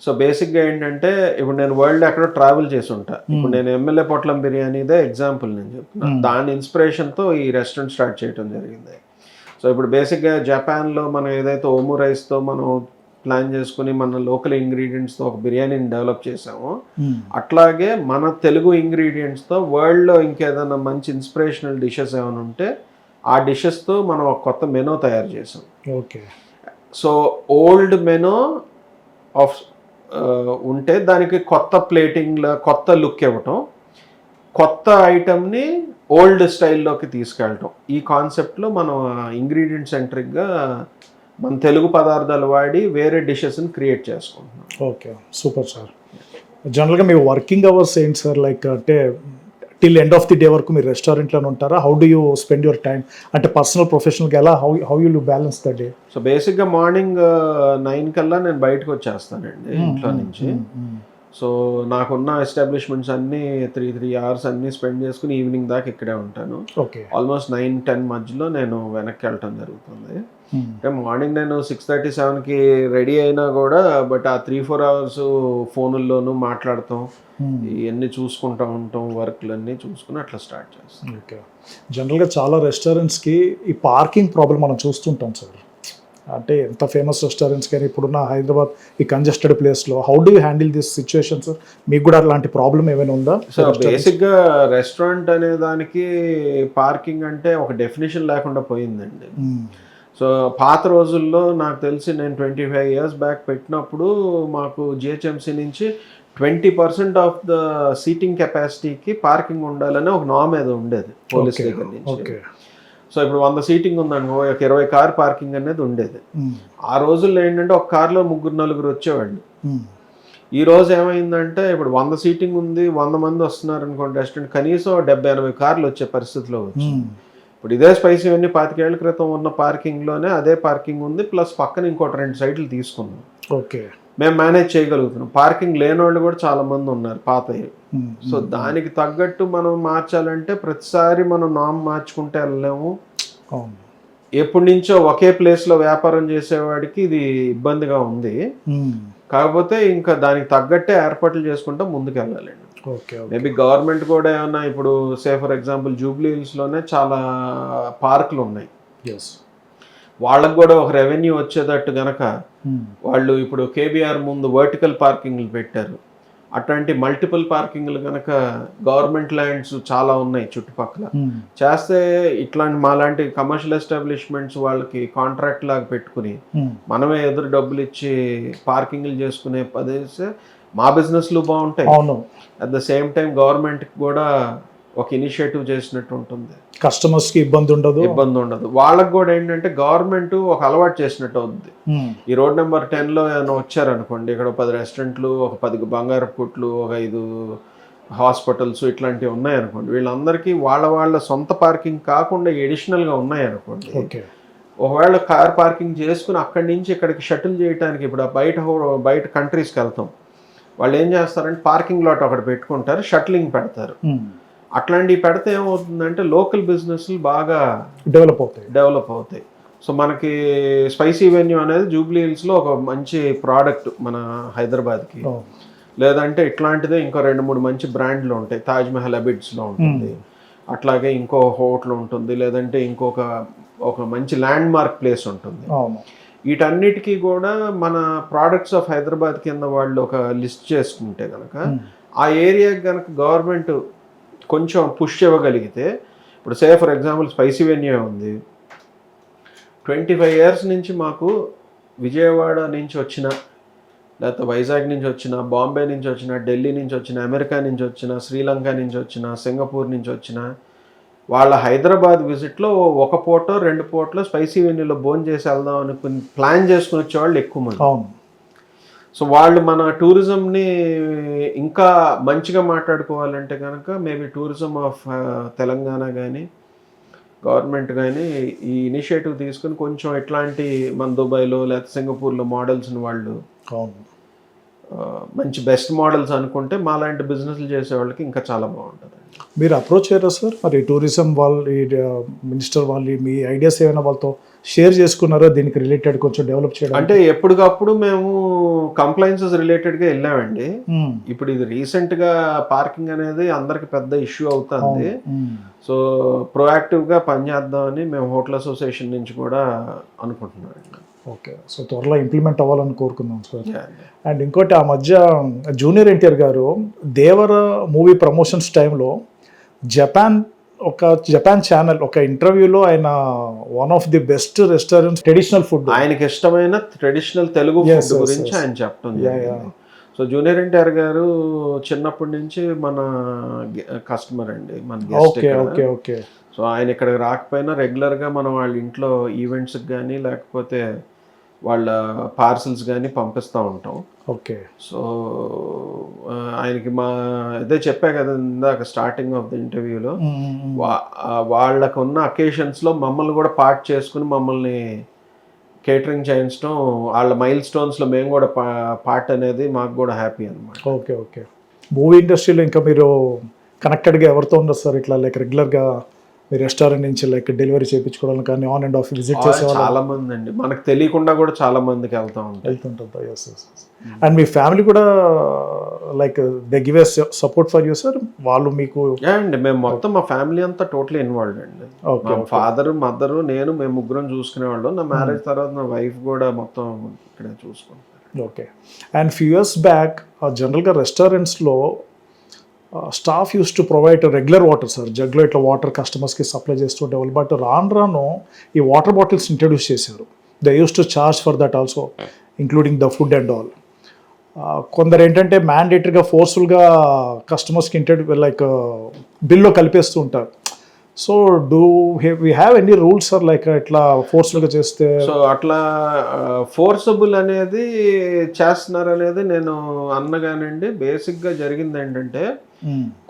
సో బేసిక్గా ఏంటంటే ఇప్పుడు నేను వరల్డ్ ఎక్కడో ట్రావెల్ చేసి ఉంటా. ఇప్పుడు నేను ఎమ్మెల్యే పొట్లం బిర్యానీదే ఎగ్జాంపుల్ నేను చెప్తున్నా. దాని ఇన్స్పిరేషన్తో ఈ రెస్టారెంట్ స్టార్ట్ చేయడం జరిగింది. సో ఇప్పుడు బేసిక్గా జపాన్లో మనం ఏదైతే ఓము రైస్తో మనం ప్లాన్ చేసుకుని మన లోకల్ ఇంగ్రీడియంట్స్తో ఒక బిర్యానీని డెవలప్ చేసామో, అట్లాగే మన తెలుగు ఇంగ్రీడియంట్స్తో వరల్డ్లో ఇంకేదైనా మంచి ఇన్స్పిరేషనల్ డిషెస్ ఏమైనా ఉంటే ఆ డిషెస్తో మనం ఒక కొత్త మెనూ తయారు చేసాం. Okay. So old menu of ఉంటే దానికి కొత్త ప్లేటింగ్లో కొత్త లుక్ ఇవ్వటం, కొత్త ఐటమ్ని ఓల్డ్ స్టైల్లోకి తీసుకెళ్ళటం, ఈ కాన్సెప్ట్లో మనం ఇంగ్రీడియంట్ సెంట్రిక్గా మన తెలుగు పదార్థాలు వాడి వేరే డిషెస్ని క్రియేట్ చేసుకుంటున్నాం. Okay, super sir. జనరల్గా మీ వర్కింగ్ అవర్స్ ఏంటి సార్? లైక్ అంటే till end of the day వరకు మీరు రెస్టారెంట్లోనే ఉంటారా? How do you spend your time? అంటే పర్సనల్ ప్రొఫెషనల్గా ఎలా how you balance the day? So బేసిక్గా మార్నింగ్ 9 కల్లా నేను బయటకు వచ్చేస్తానండి ఇంట్లో నుంచి. సో నాకున్న ఎస్టాబ్లిష్మెంట్స్ అన్నీ 3 hours అన్నీ స్పెండ్ చేసుకుని ఈవినింగ్ దాకా ఇక్కడే ఉంటాను. ఓకే. ఆల్మోస్ట్ 9-10 మధ్యలో నేను వెనక్కి వెళ్ళటం జరుగుతుంది. అంటే మార్నింగ్ నేను 6:30-7కి రెడీ అయినా కూడా బట్ ఆ 3-4 hours ఫోనుల్లోనూ మాట్లాడతాం, ఇవన్నీ చూసుకుంటూ ఉంటాం, వర్క్లన్నీ చూసుకుని అట్లా స్టార్ట్ చేస్తాం. ఓకే. జనరల్గా చాలా రెస్టారెంట్స్కి ఈ పార్కింగ్ ప్రాబ్లం మనం చూస్తుంటాం సార్. అంటే ఎంత ఫేమస్ రెస్టారెంట్స్ కానీ ఇప్పుడున్న హైదరాబాద్ ఈ కంజెస్టెడ్ ప్లేస్లో how do you handle this situation sir? మీకు కూడా అలాంటి ప్రాబ్లం ఏమైనా ఉందా? సో బేసిక్గా రెస్టారెంట్ అనే దానికి పార్కింగ్ అంటే ఒక డెఫినేషన్ లేకుండా పోయిందండి. సో పాత రోజుల్లో నాకు తెలిసి నేను 25 years బ్యాక్ పెట్టినప్పుడు మాకు జిహెచ్ఎంసీ నుంచి 20% ఆఫ్ ద సీటింగ్ కెపాసిటీకి పార్కింగ్ ఉండాలని ఒక నామ్ ఏదో ఉండేది పోలీస్ దగ్గర నుంచి. సో ఇప్పుడు 100 సీటింగ్ ఉందనుకో, ఒక 20 కార్ పార్కింగ్ అనేది ఉండేది. ఆ రోజుల్లో ఏంటంటే ఒక కార్లో 3-4 వచ్చేవాళ్ళు. ఈ రోజు ఏమైందంటే ఇప్పుడు 100 సీటింగ్ ఉంది, 100 మంది వస్తున్నారు అనుకోండి రెస్టారెంట్, కనీసం 70-80 కార్లు వచ్చే పరిస్థితిలో వచ్చింది. ఇప్పుడు ఇదే స్పైసీ అన్ని 25 ఏళ్ల క్రితం ఉన్న పార్కింగ్లోనే అదే పార్కింగ్ ఉంది, ప్లస్ పక్కన ఇంకోటి 2 సైట్లు తీసుకున్నాం. ఓకే. మేము మేనేజ్ చేయగలుగుతున్నాం. పార్కింగ్ లేని వాళ్ళు కూడా చాలా మంది ఉన్నారు పాతవి. సో దానికి తగ్గట్టు మనం మార్చాలంటే ప్రతిసారి మనం నామ్ మార్చుకుంటే వెళ్ళలేము. ఎప్పటి నుంచో ఒకే ప్లేస్లో వ్యాపారం చేసేవాడికి ఇది ఇబ్బందిగా ఉంది. కాకపోతే ఇంకా దానికి తగ్గట్టే ఏర్పాట్లు చేసుకుంటా ముందుకు వెళ్ళాలండి. మేబీ గవర్నమెంట్ కూడా ఏమన్నా ఇప్పుడు ఫర్ ఎగ్జాంపుల్ జూబ్లీ హిల్స్లోనే చాలా పార్కులు ఉన్నాయి. వాళ్ళకు కూడా ఒక రెవెన్యూ వచ్చేటట్టు గనక వాళ్ళు ఇప్పుడు కేబీఆర్ ముందు వర్టికల్ పార్కింగ్లు పెట్టారు. అట్లాంటి మల్టిపుల్ పార్కింగ్లు కనుక గవర్నమెంట్ ల్యాండ్స్ చాలా ఉన్నాయి చుట్టుపక్కల చేస్తే ఇట్లాంటి మాలాంటి కమర్షియల్ ఎస్టాబ్లిష్మెంట్స్ వాళ్ళకి కాంట్రాక్ట్ లాగా పెట్టుకుని మనమే ఎదురు డబ్బులు ఇచ్చి పార్కింగ్లు చేసుకునే పదేస్తే మా బిజినెస్లు బాగుంటాయి. అట్ ద సేమ్ టైం గవర్నమెంట్కి కూడా ఒక ఇనిషియేటివ్ చేసినట్టు ఉంటుంది, కస్టమర్స్కి ఇబ్బంది ఉండదు. వాళ్ళకి కూడా ఏంటంటే గవర్నమెంట్ ఒక అలవాటు చేసినట్టు అవుతుంది. ఈ రోడ్ నెంబర్ 10లో ఏమైనా వచ్చారనుకోండి, ఇక్కడ 10 రెస్టారెంట్లు, ఒక 10 బంగారు కొట్లు, ఒక 5 హాస్పిటల్స్ ఇట్లాంటివి ఉన్నాయనుకోండి, వీళ్ళందరికీ వాళ్ళ సొంత పార్కింగ్ కాకుండా ఎడిషనల్గా ఉన్నాయనుకోండి, ఒకవేళ కార్ పార్కింగ్ చేసుకుని అక్కడి నుంచి ఇక్కడికి షటిల్ చేయడానికి ఇప్పుడు బయట కంట్రీస్కి వెళ్తాం, వాళ్ళు ఏం చేస్తారంటే పార్కింగ్ లాట్ ఒకటి పెట్టుకుంటారు, షట్లింగ్ పెడతారు. అట్లాంటివి పెడితే ఏమవుతుందంటే లోకల్ బిజినెస్లు బాగా డెవలప్ అవుతాయి. సో మనకి స్పైసీ వెన్యూ అనేది జూబ్లీ హిల్స్లో ఒక మంచి ప్రోడక్ట్ మన హైదరాబాద్కి. లేదంటే ఇట్లాంటిదే ఇంకో 2-3 మంచి బ్రాండ్లు ఉంటాయి. తాజ్ మహల్ అబిడ్స్లో ఉంటుంది, అట్లాగే ఇంకో హోటల్ ఉంటుంది, లేదంటే ఒక మంచి ల్యాండ్ మార్క్ ప్లేస్ ఉంటుంది. వీటన్నిటికీ కూడా మన ప్రోడక్ట్స్ ఆఫ్ హైదరాబాద్ కింద వాళ్ళు ఒక లిస్ట్ చేసుకుంటే కనుక ఆ ఏరియాకి కనుక గవర్నమెంట్ కొంచెం పుష్ ఇవ్వగలిగితే, ఇప్పుడు ఫర్ ఎగ్జాంపుల్ స్పైసీ వెన్యూ ఉంది, 25 years నుంచి మాకు విజయవాడ నుంచి వచ్చిన, లేకపోతే వైజాగ్ నుంచి వచ్చిన, బాంబే నుంచి వచ్చిన, ఢిల్లీ నుంచి వచ్చిన, అమెరికా నుంచి వచ్చిన, శ్రీలంక నుంచి వచ్చిన, సింగపూర్ నుంచి వచ్చిన వాళ్ళ హైదరాబాద్ విజిట్లో 1 పూట 2 పూటలో స్పైసీ వెన్యూలో భోజనం చేసి వెళ్దాం అనుకుని ప్లాన్ చేసుకుని వచ్చేవాళ్ళు ఎక్కువ మంది. సో వాళ్ళు మన టూరిజంని ఇంకా మంచిగా మాట్లాడుకోవాలంటే కనుక మేబీ టూరిజం ఆఫ్ తెలంగాణ కానీ గవర్నమెంట్ కానీ ఈ ఇనిషియేటివ్ తీసుకుని కొంచెం ఎట్లాంటి మన దుబాయ్లో లేకపోతే సింగపూర్లో మోడల్స్ని వాళ్ళు మంచి బెస్ట్ మోడల్స్ అనుకుంటే మాలాంటి బిజినెస్లు చేసే వాళ్ళకి ఇంకా చాలా బాగుంటుంది. మీరు అప్రోచ్ అయ్యారా సార్ మరి టూరిజం వాళ్ళు, మినిస్టర్ వాళ్ళు, మీ ఐడియాస్ ఏమైనా వాళ్ళతో షేర్ చేసుకున్నారో దీనికి రిలేటెడ్ కొంచెం డెవలప్ చేయడం? అంటే ఎప్పటికప్పుడు మేము కంప్లైన్సెస్ రిలేటెడ్గా వెళ్ళామండి. ఇప్పుడు ఇది రీసెంట్గా పార్కింగ్ అనేది అందరికి పెద్ద ఇష్యూ అవుతుంది. సో ప్రొయాక్టివ్గా పనిచేద్దామని మేము హోటల్ అసోసియేషన్ నుంచి కూడా అనుకుంటున్నాం. ఓకే, సో త్వరలో ఇంప్లిమెంట్ అవ్వాలని కోరుకుందాం సార్. అండ్ ఇంకోటి, ఆ మధ్య జూనియర్ ఎన్టీఆర్ గారు దేవర మూవీ ప్రమోషన్స్ టైంలో జపాన్ ఛానల్ ఒక ఇంటర్వ్యూలో ఆయన one of the best restaurants traditional food, ఆయనకి ఇష్టమైన ట్రెడిషనల్ తెలుగు ఫుడ్ గురించి ఆయన చెప్పడం జరిగింది. సో జూనియర్ ఎన్టీఆర్ గారు చిన్నప్పటి నుంచి మన కస్టమర్ అండి, మన గెస్ట్. సో ఆయన ఇక్కడికి రాకపోయినా రెగ్యులర్గా మనం వాళ్ళ ఇంట్లో ఈవెంట్స్కి కానీ లేకపోతే వాళ్ళ పార్సల్స్ కానీ పంపిస్తూ ఉంటాం. ఓకే. సో ఆయనకి అదే చెప్పా కదా ఇందాక స్టార్టింగ్ ఆఫ్ ది ఇంటర్వ్యూలో, వాళ్ళకు ఉన్న అకేషన్స్లో మమ్మల్ని కూడా పార్ట్ చేసుకుని మమ్మల్ని కేటరింగ్ చేయించడం, వాళ్ళ మైల్ స్టోన్స్లో మేము కూడా పార్ట్ అనేది మాకు కూడా హ్యాపీ అనమాట. ఓకే. మూవీ ఇండస్ట్రీలో ఇంకా మీరు కనెక్టెడ్గా ఎవరితో ఉన్నారు సార్? ఇట్లా లైక్ రెగ్యులర్గా మీ రెస్టారెంట్ నుంచి లైక్ డెలివరీ చేయించుకోవడం కానీ ఆన్ అండ్ ఆఫ్ విజిట్ చేసే చాలా మంది అండి, మనకు తెలియకుండా కూడా చాలా మందికి వెళ్తుంటారు. అండ్ మీ ఫ్యామిలీ కూడా like they give a support for you sir? వాళ్ళు మీకు? అండి మేము మొత్తం మా ఫ్యామిలీ అంతా టోటలీ ఇన్వాల్వ్డ్ అండి. మా ఫాదర్, మదర్, నేను, మేము ముగ్గురం చూసుకునేవాళ్ళం. నా మ్యారేజ్ తర్వాత నా వైఫ్ కూడా మొత్తం ఇక్కడే చూసుకుంటారు. Okay. And few years back జనరల్గా రెస్టారెంట్స్లో staff use to provide regular water sir, జగ్లో ఇట్లా వాటర్ కస్టమర్స్కి సప్లై చేస్తుండేవాళ్ళు. బట్ రాను ఈ వాటర్ బాటిల్స్ ఇంట్రడ్యూస్ చేశారు. They use to charge for that also, including the food and all. కొందరు ఏంటంటే మ్యాండేటరీగా ఫోర్స్ఫుల్గా కస్టమర్స్కి లైక్ బిల్లో కలిపేస్తూ ఉంటారు. So we have any rules sir like ఇట్లా ఫోర్స్ఫుల్గా చేస్తే? సో అట్లా ఫోర్సబుల్ అనేది చేస్తున్నారు అనేది నేను అన్నగానండి. బేసిక్గా జరిగింది ఏంటంటే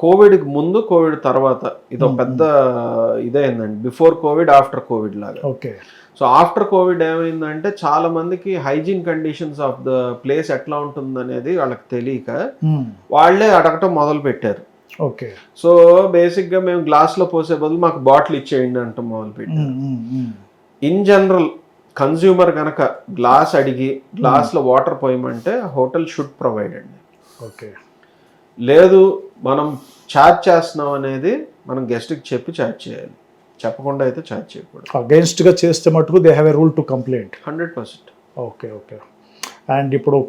కోవిడ్కి ముందు కోవిడ్ తర్వాత ఇదో పెద్ద ఇదైందండి. బిఫోర్ కోవిడ్ ఆఫ్టర్ కోవిడ్ లాగా. ఓకే. సో ఆఫ్టర్ కోవిడ్ ఏమైందంటే చాలా మందికి hygiene conditions of the place ఎట్లా ఉంటుంది అనేది వాళ్ళకి తెలియక వాళ్ళే అడగటం మొదలు పెట్టారు. ఓకే. సో బేసిక్గా మేము గ్లాస్లో పోసే బదులు మాకు బాటిల్ ఇచ్చేయండి అంటూ మొదలు పెట్టారు. ఇన్ జనరల్ కన్జ్యూమర్ కనుక గ్లాస్ అడిగి గ్లాస్లో వాటర్ పోయమంటే హోటల్ షుడ్ ప్రొవైడ్ అండి. ఓకే. లేదు మనం ఛార్జ్ చేస్తున్నాం అనేది మనం గెస్ట్కి చెప్పి ఛార్జ్ చేయాలి, చెప్పకుండా అయితే ఛార్జ్ చేయకూడదు. అగైన్స్ట్గా చేస్తే మటుకు they have a rule to complaint. 100%. Okay. Okay. And ఇప్పుడు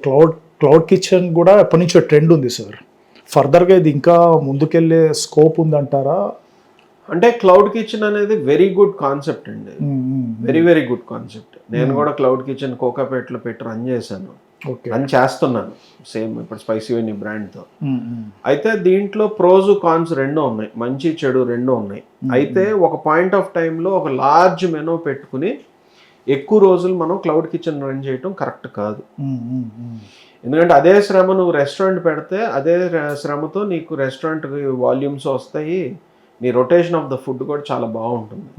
క్లౌడ్ కిచెన్ కూడా ఎప్పటి నుంచో ట్రెండ్ ఉంది సార్. ఫర్దర్గా ఇది ఇంకా ముందుకెళ్ళే స్కోప్ ఉందంటారా? అంటే క్లౌడ్ కిచెన్ అనేది వెరీ గుడ్ కాన్సెప్ట్ అండి. Very very good concept. నేను కూడా క్లౌడ్ కిచెన్ కోకాపేటలో పెట్టి రన్ చేశాను, రన్ చేస్తున్నాను సేమ్ ఇప్పుడు స్పైసీ వెన్నీ బ్రాండ్తో. అయితే దీంట్లో ప్రోజ్ కాన్స్ రెండు ఉన్నాయి, మంచి చెడు రెండు ఉన్నాయి. అయితే ఒక పాయింట్ ఆఫ్ టైంలో ఒక లార్జ్ మెనూ పెట్టుకుని ఎక్కువ రోజులు మనం క్లౌడ్ కిచెన్ రన్ చేయటం కరెక్ట్ కాదు. ఎందుకంటే అదే శ్రమ నువ్వు రెస్టారెంట్ పెడితే అదే శ్రమతో నీకు రెస్టారెంట్ వాల్యూమ్స్ వస్తాయి, నీ రొటేషన్ ఆఫ్ ద ఫుడ్ కూడా చాలా బాగుంటుంది.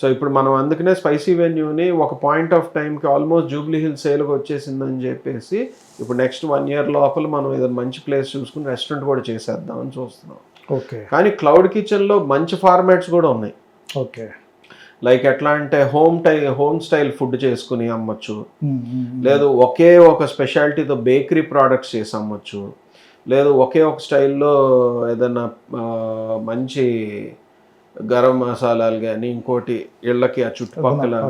సో ఇప్పుడు మనం అందుకనే స్పైసీ వెన్యూని ఒక పాయింట్ ఆఫ్ టైంకి ఆల్మోస్ట్ జూబ్లీ హిల్స్ సేల్కి వచ్చేసిందని చెప్పేసి ఇప్పుడు నెక్స్ట్ 1 year లోపల మనం ఏదైనా మంచి ప్లేస్ చూసుకుని రెస్టారెంట్ కూడా చేసేద్దామని చూస్తున్నాం. ఓకే. కానీ క్లౌడ్ కిచెన్లో మంచి ఫార్మాట్స్ కూడా ఉన్నాయి. ఓకే. లైక్ ఎట్లా అంటే హోమ్ స్టైల్ ఫుడ్ చేసుకుని అమ్మచ్చు, లేదు ఒకే ఒక స్పెషాలిటీతో బేకరీ ప్రోడక్ట్స్ చేసి అమ్మచ్చు, లేదు ఒకే ఒక స్టైల్లో ఏదైనా మంచి గరం మసాలాలు కానీ ఇంకోటి ఇళ్ళకి ఆ చుట్టుపక్కల.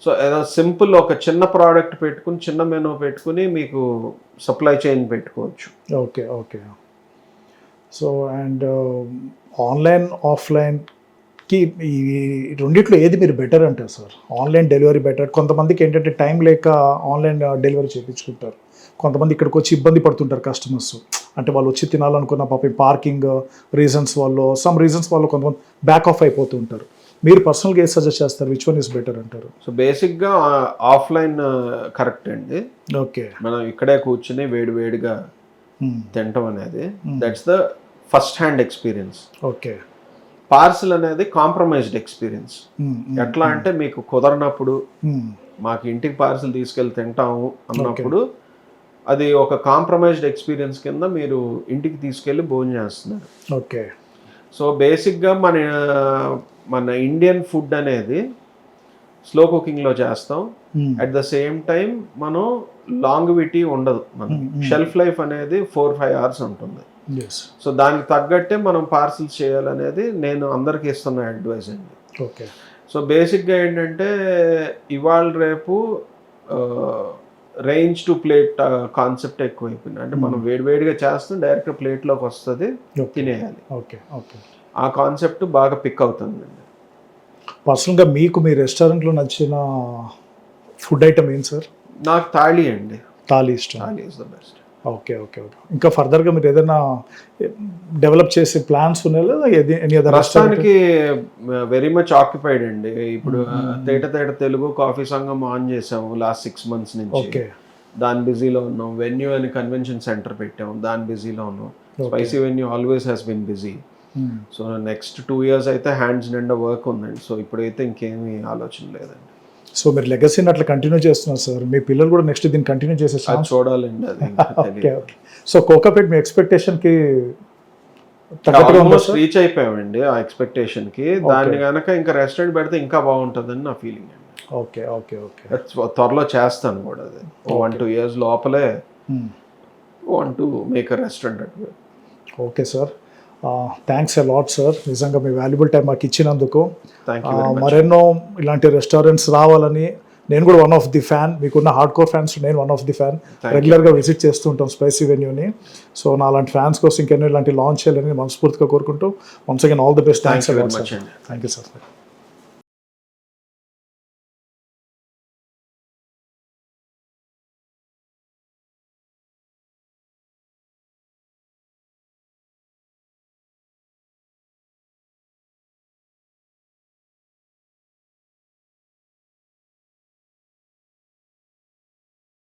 సో ఏదో సింపుల్ ఒక చిన్న ప్రోడక్ట్ పెట్టుకుని చిన్న మెనూ పెట్టుకుని మీకు సప్లై చైన్ పెట్టుకోవచ్చు. Okay. Okay. So and online offline కి ఈ రెండిట్లో ఏది మీరు బెటర్ అంటారు సార్? Online delivery better. కొంతమందికి ఏంటంటే టైం లేక ఆన్లైన్ డెలివరీ చేయించుకుంటారు, కొంతమంది ఇక్కడికి వచ్చి ఇబ్బంది పడుతుంటారు కస్టమర్స్. అంటే వాళ్ళు వచ్చి తినాలనుకున్న పాపం పార్కింగ్ రీజన్స్ వాళ్ళు కొంతమంది బ్యాక్ ఆఫ్ అయిపోతుంటారు. మీరు పర్సనల్గా ఏది సజెస్ట్ చేస్తారు? విచ్ వన్ ఇస్ బెటర్ అంటారు? సో బేసిక్గా ఆఫ్లైన్ కరెక్ట్ అండి. ఓకే. మనం ఇక్కడే కూర్చుని వేడిగా తినటం అనేది that's the first hand experience. Okay. Parcel అనేది కాంప్రమైజ్డ్ ఎక్స్పీరియన్స్. ఎట్లా అంటే మీకు కుదరనప్పుడు మాకు ఇంటికి పార్సిల్ తీసుకెళ్ళి తింటాము అన్నప్పుడు అది ఒక కాంప్రమైజ్డ్ ఎక్స్పీరియన్స్ కింద మీరు ఇంటికి తీసుకెళ్ళి భోజనం చేస్తున్నారు. ఓకే. సో బేసిక్గా మన ఇండియన్ ఫుడ్ అనేది స్లో కుకింగ్లో చేస్తాం. అట్ ద సేమ్ టైం మనం లాంగ్విటీ ఉండదు, మన షెల్ఫ్ లైఫ్ అనేది 4-5 hours ఉంటుంది. సో దానికి తగ్గట్టే మనం పార్సిల్స్ చేయాలనేది నేను అందరికీ ఇస్తున్న అడ్వైస్ అండి. ఓకే. సో బేసిక్గా ఏంటంటే ఇవాళ రేపు రేంజ్ టు ప్లేట్ కాన్సెప్ట్ ఎక్కువైపోయింది. అంటే మనం వేడిగా చేస్తాం, డైరెక్ట్ ప్లేట్లోకి వస్తుంది, తినేయాలి. ఓకే. ఓకే. ఆ కాన్సెప్ట్ బాగా పిక్ అవుతుందండి. పర్సనల్గా మీకు మీ రెస్టారెంట్లో నచ్చిన ఫుడ్ ఐటమ్ ఏం సార్? నాకు థాలీ అండి. థాలీ ఇష్టం. Thali is the best. Okay. Okay. Okay. ఇంకా ఫర్దర్గా మీరు ఏదైనా డెవలప్ చేసే ప్లాన్స్ ఉన్నాయా లేదా? ప్రస్తుతానికి వెరీ మచ్ ఆక్యుపైడ్ అండి. ఇప్పుడు తేట తెలుగు కాఫీ సంఘం ఆన్ చేసాము లాస్ట్ 6 months నుంచి. ఓకే. దాని బిజీలో ఉన్నాం. వెన్యూ అని కన్వెన్షన్ సెంటర్ పెట్టాము, దాని బిజీలో ఉన్నాం. Spicy venue always has been busy. So next 2 years అయితే హ్యాండ్స్ నిండా వర్క్ ఉందండి. సో ఇప్పుడైతే ఇంకేమీ ఆలోచన లేదండి. సో మీరు లెగసీని అట్లా కంటిన్యూ చేస్తున్నారు సార్. మీ పిల్లలు కూడా నెక్స్ట్ దీన్ని కంటిన్యూ చేసే చూడాలండి అది. ఓకే. ఓకే. సో కోకాపేట్ మీ ఎక్స్పెక్టేషన్కి ఆల్మోస్ట్ రీచ్ అయిపోయామండి ఆ ఎక్స్పెక్టేషన్కి. దాన్ని కనుక ఇంకా రెస్టారెంట్ పెడితే ఇంకా బాగుంటుందని నా ఫీలింగ్ అండి. ఓకే. ఓకే. ఓకే. త్వరలో చేస్తాను కూడా అది. 1-2 years లోపలే want to make a restaurant at. Okay sir, thanks a lot sir. నిజంగా మీ వాల్యుబుల్ టైం మాకు ఇచ్చినందుకు. మరెన్నో ఇలాంటి రెస్టారెంట్స్ రావాలని నేను కూడా వన్ ఆఫ్ ది ఫ్యాన్. మీకున్న హార్డ్ కోర్ ఫ్యాన్స్ నేను వన్ ఆఫ్ ది ఫ్యాన్. రెగ్యులర్గా విజిట్ చేస్తూ ఉంటాం స్పైసీ వెన్యూని. సో నా అలాంటి ఫ్యాన్స్ కోసం ఇంకెన్నో ఇలాంటి లాంచ్ చేయాలని మనస్ఫూర్తిగా కోరుకుంటూ once again all the best. Thanks a lot sir. Thank you sir.